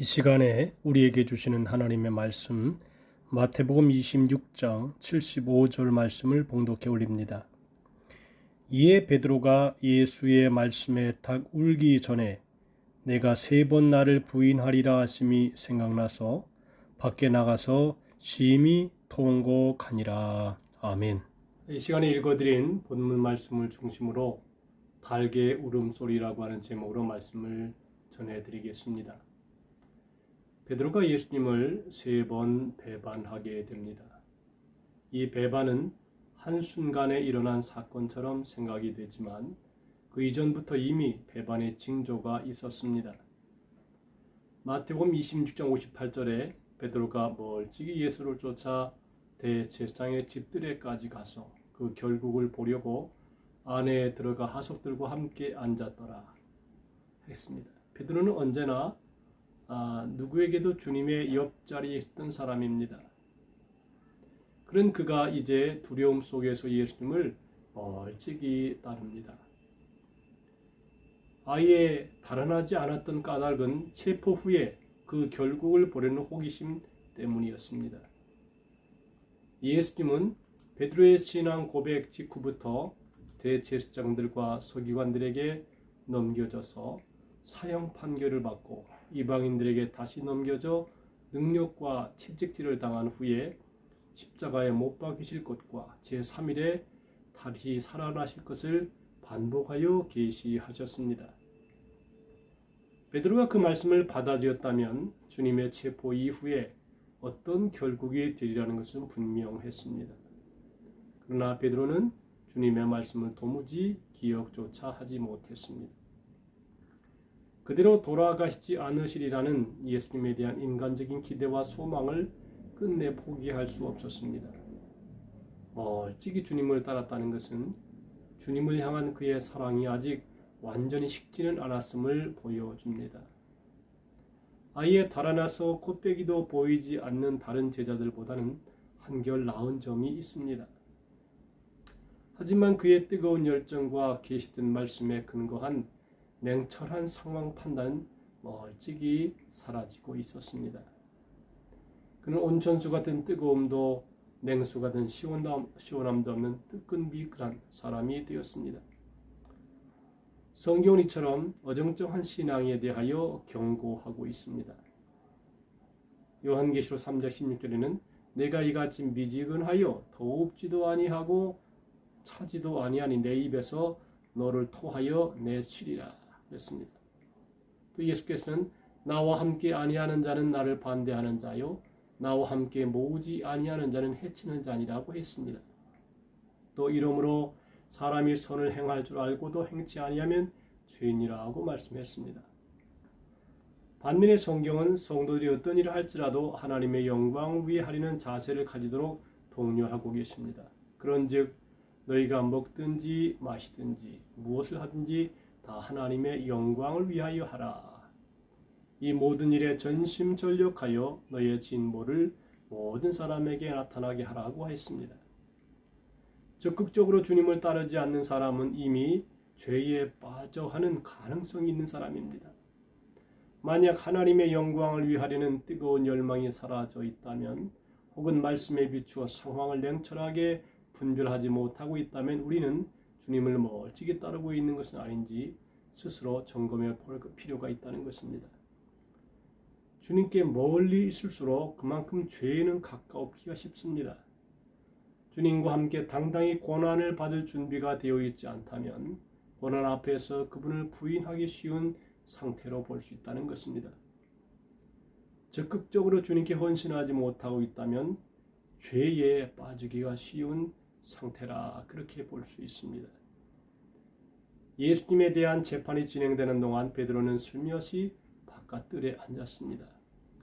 이 시간에 우리에게 주시는 하나님의 말씀 마태복음 26장 75절 말씀을 봉독해 올립니다. 이에 베드로가 예수의 말씀에 딱 울기 전에 내가 3번 나를 부인하리라 하심이 생각나서 밖에 나가서 심히 통곡하니라. 아멘. 이 시간에 읽어드린 본문 말씀을 중심으로 달개 울음소리라고 하는 제목으로 말씀을 전해드리겠습니다. 베드로가 예수님을 3번 배반하게 됩니다. 이 배반은 한순간에 일어난 사건처럼 생각이 되지만 그 이전부터 이미 배반의 징조가 있었습니다. 마태복음 26장 58절에 베드로가 멀찍이 예수를 쫓아 대제사장의 집들에까지 가서 그 결국을 보려고 안에 들어가 하석들과 함께 앉았더라 했습니다. 베드로는 언제나 누구에게도 주님의 옆자리에 있었던 사람입니다. 그런 그가 이제 두려움 속에서 예수님을 멀찍이 따릅니다. 아예 달아나지 않았던 까닭은 체포 후에 그 결국을 보려는 호기심 때문이었습니다. 예수님은 베드로의 신앙 고백 직후부터 대제사장들과 서기관들에게 넘겨져서 사형 판결을 받고 이방인들에게 다시 넘겨져 능력과 채찍질을 당한 후에 십자가에 못 박히실 것과 제3일에 다시 살아나실 것을 반복하여 계시하셨습니다. 베드로가 그 말씀을 받아들였다면 주님의 체포 이후에 어떤 결국이 되리라는 것은 분명했습니다. 그러나 베드로는 주님의 말씀을 도무지 기억조차 하지 못했습니다. 그대로 돌아가시지 않으시리라는 예수님에 대한 인간적인 기대와 소망을 끝내 포기할 수 없었습니다. 멀찍이 주님을 따랐다는 것은 주님을 향한 그의 사랑이 아직 완전히 식지는 않았음을 보여줍니다. 아예 달아나서 코빼기도 보이지 않는 다른 제자들보다는 한결 나은 점이 있습니다. 하지만 그의 뜨거운 열정과 계시된 말씀에 근거한 냉철한 상황 판단은 멀찍이 사라지고 있었습니다. 그는 온천수 같은 뜨거움도 냉수 같은 시원함도 없는 뜨끈비끈한 사람이 되었습니다. 성경은 이처럼 어정쩡한 신앙에 대하여 경고하고 있습니다. 요한계시록 3장 16절에는 내가 이같이 미지근하여 더웁지도 아니하고 차지도 아니하니 내 입에서 너를 토하여 내치리라 그랬습니다. 또 예수께서는 나와 함께 아니하는 자는 나를 반대하는 자요 나와 함께 모으지 아니하는 자는 해치는 자니라고 했습니다. 또 이러므로 사람이 선을 행할 줄 알고도 행치 아니하면 죄인이라고 말씀했습니다. 반면에 성경은 성도들이 어떤 일을 할지라도 하나님의 영광을 위해 하려는 자세를 가지도록 독려하고 계십니다. 그런즉 너희가 먹든지 마시든지 무엇을 하든지 다 하나님의 영광을 위하여 하라. 이 모든 일에 전심전력하여 너희의 진보를 모든 사람에게 나타나게 하라고 했습니다. 적극적으로 주님을 따르지 않는 사람은 이미 죄에 빠져하는 가능성이 있는 사람입니다. 만약 하나님의 영광을 위하려는 뜨거운 열망이 사라져 있다면 혹은 말씀에 비추어 상황을 냉철하게 분별하지 못하고 있다면 우리는 주님을 멀찍이 따르고 있는 것은 아닌지 스스로 점검해 볼 필요가 있다는 것입니다. 주님께 멀리 있을수록 그만큼 죄에는 가까우기가 쉽습니다. 주님과 함께 당당히 고난을 받을 준비가 되어 있지 않다면 고난 앞에서 그분을 부인하기 쉬운 상태로 볼 수 있다는 것입니다. 적극적으로 주님께 헌신하지 못하고 있다면 죄에 빠지기가 쉬운 상태라 그렇게 볼 수 있습니다. 예수님에 대한 재판이 진행되는 동안 베드로는 슬며시 바깥뜰에 앉았습니다.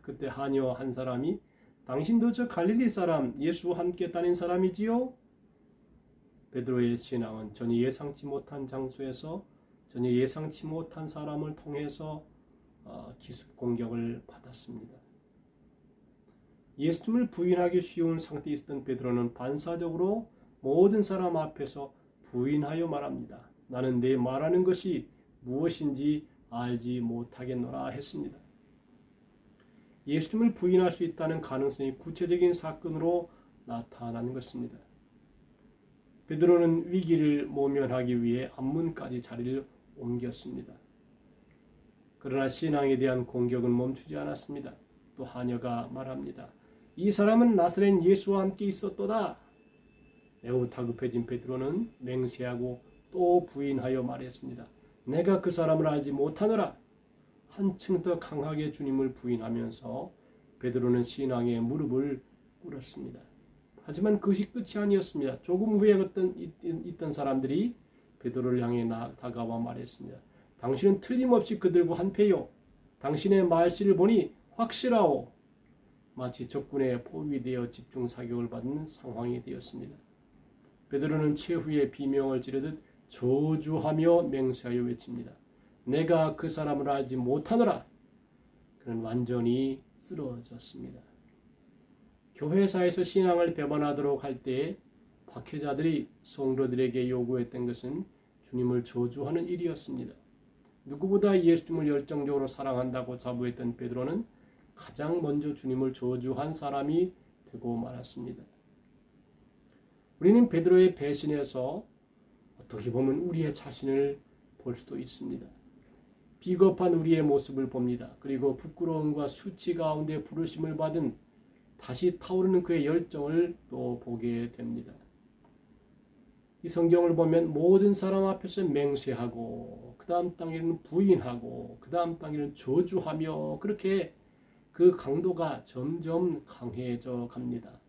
그때 하녀 한 사람이 당신도 저 갈릴리 사람 예수와 함께 다닌 사람이지요? 베드로의 신앙은 전혀 예상치 못한 장소에서 전혀 예상치 못한 사람을 통해서 기습 공격을 받았습니다. 예수님을 부인하기 쉬운 상태에 있었던 베드로는 반사적으로 모든 사람 앞에서 부인하여 말합니다. 나는 내 말하는 것이 무엇인지 알지 못하겠노라 했습니다. 예수님을 부인할 수 있다는 가능성이 구체적인 사건으로 나타나는 것입니다. 베드로는 위기를 모면하기 위해 앞문까지 자리를 옮겼습니다. 그러나 신앙에 대한 공격은 멈추지 않았습니다. 또 하녀가 말합니다. 이 사람은 나사렛 예수와 함께 있었도다. 매우 다급해진 베드로는 맹세하고 또 부인하여 말했습니다. 내가 그 사람을 알지 못하노라. 한층 더 강하게 주님을 부인하면서 베드로는 신앙에 무릎을 꿇었습니다. 하지만 그것이 끝이 아니었습니다. 조금 후에 있던 사람들이 베드로를 향해 다가와 말했습니다. 당신은 틀림없이 그들과 한패요. 당신의 말씨를 보니 확실하오. 마치 적군에 포위되어 집중 사격을 받는 상황이 되었습니다. 베드로는 최후의 비명을 지르듯 저주하며 맹세하여 외칩니다. 내가 그 사람을 알지 못하노라. 그는 완전히 쓰러졌습니다. 교회사에서 신앙을 배반하도록 할 때 박해자들이 성도들에게 요구했던 것은 주님을 저주하는 일이었습니다. 누구보다 예수님을 열정적으로 사랑한다고 자부했던 베드로는 가장 먼저 주님을 저주한 사람이 되고 말았습니다. 우리는 베드로의 배신에서 어떻게 보면 우리의 자신을 볼 수도 있습니다. 비겁한 우리의 모습을 봅니다. 그리고 부끄러움과 수치 가운데 부르심을 받은 다시 타오르는 그의 열정을 또 보게 됩니다. 이 성경을 보면 모든 사람 앞에서 맹세하고 그 다음 단계는 부인하고 그 다음 단계는 저주하며 그렇게 그 강도가 점점 강해져 갑니다.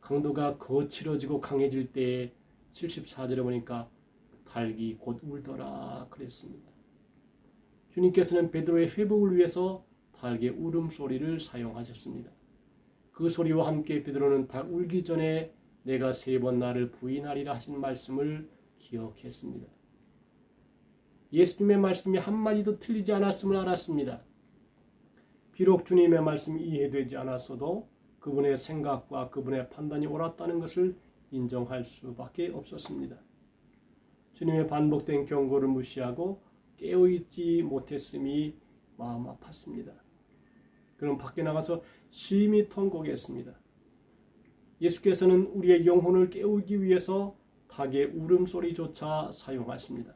강도가 거칠어지고 강해질 때 74절에 보니까 닭이 곧 울더라 그랬습니다. 주님께서는 베드로의 회복을 위해서 닭의 울음소리를 사용하셨습니다. 그 소리와 함께 베드로는 닭 울기 전에 내가 3번 나를 부인하리라 하신 말씀을 기억했습니다. 예수님의 말씀이 한마디도 틀리지 않았음을 알았습니다. 비록 주님의 말씀이 이해되지 않았어도 그분의 생각과 그분의 판단이 옳았다는 것을 인정할 수밖에 없었습니다. 주님의 반복된 경고를 무시하고 깨어있지 못했음이 마음 아팠습니다. 그럼 밖에 나가서 심히 통곡했습니다. 예수께서는 우리의 영혼을 깨우기 위해서 닭의 울음소리조차 사용하십니다.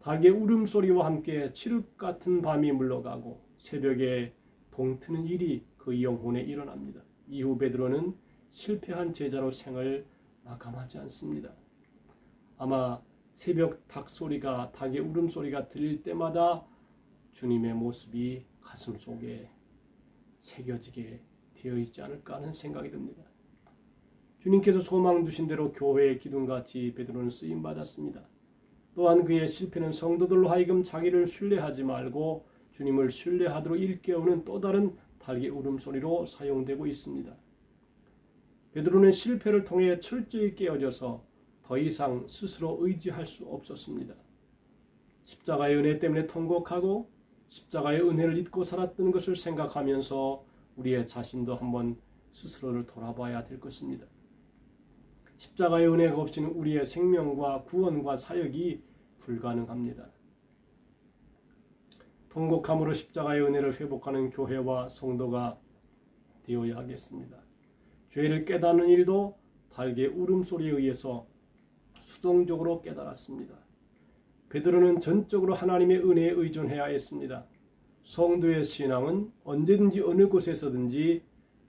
닭의 울음소리와 함께 칠흑 같은 밤이 물러가고 새벽에 동트는 일이 그 영혼에 일어납니다. 이후 베드로는 실패한 제자로 생을 마감하지 않습니다. 아마 새벽 닭의 울음소리가 들릴 때마다 주님의 모습이 가슴 속에 새겨지게 되어 있지 않을까 하는 생각이 듭니다. 주님께서 소망 두신 대로 교회의 기둥같이 베드로는 쓰임받았습니다. 또한 그의 실패는 성도들로 하여금 자기를 신뢰하지 말고 주님을 신뢰하도록 일깨우는 또 다른 닭의 울음소리로 사용되고 있습니다. 베드로는 실패를 통해 철저히 깨어져서 더 이상 스스로 의지할 수 없었습니다. 십자가의 은혜 때문에 통곡하고 십자가의 은혜를 잊고 살았던 것을 생각하면서 우리의 자신도 한번 스스로를 돌아봐야 될 것입니다. 십자가의 은혜가 없이는 우리의 생명과 구원과 사역이 불가능합니다. 통곡함으로 십자가의 은혜를 회복하는 교회와 성도가 되어야 하겠습니다. 죄를 깨닫는 일도 닭의 울음소리에 의해서 수동적으로 깨달았습니다. 베드로는 전적으로 하나님의 은혜에 의존해야 했습니다. 성도의 신앙은 언제든지 어느 곳에서든지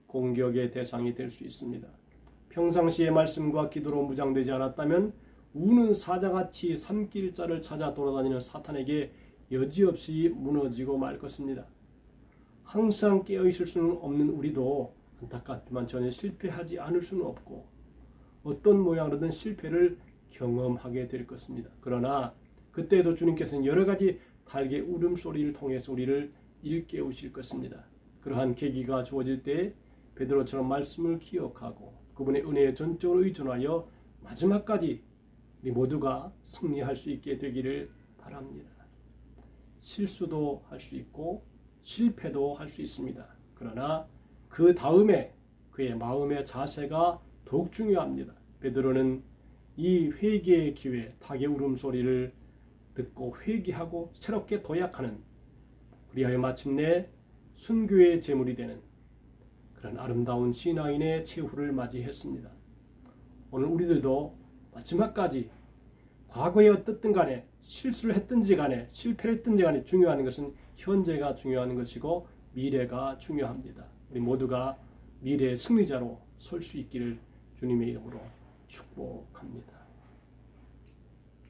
공격의 대상이 될 수 있습니다. 평상시의 말씀과 기도로 무장되지 않았다면 우는 사자같이 삼킬 자를 찾아 돌아다니는 사탄에게 여지없이 무너지고 말 것입니다. 항상 깨어있을 수는 없는 우리도 안타깝지만 전혀 실패하지 않을 수는 없고 어떤 모양으로든 실패를 경험하게 될 것입니다. 그러나 그때도 주님께서는 여러 가지 닭의 울음소리를 통해서 우리를 일깨우실 것입니다. 그러한 계기가 주어질 때 베드로처럼 말씀을 기억하고 그분의 은혜에 전적으로 의존하여 마지막까지 우리 모두가 승리할 수 있게 되기를 바랍니다. 실수도 할 수 있고 실패도 할 수 있습니다. 그러나 그 다음에 그의 마음의 자세가 더욱 중요합니다. 베드로는 이 회개의 기회, 닭의 울음소리를 듣고 회개하고 새롭게 도약하는 그리하여 마침내 순교의 제물이 되는 그런 아름다운 신앙인의 최후를 맞이했습니다. 오늘 우리들도 마지막까지 과거에 어떻든 간에 실수를 했든지 간에 실패를 했든지 간에 중요한 것은 현재가 중요한 것이고 미래가 중요합니다. 우리 모두가 미래의 승리자로 설 수 있기를 주님의 이름으로 축복합니다.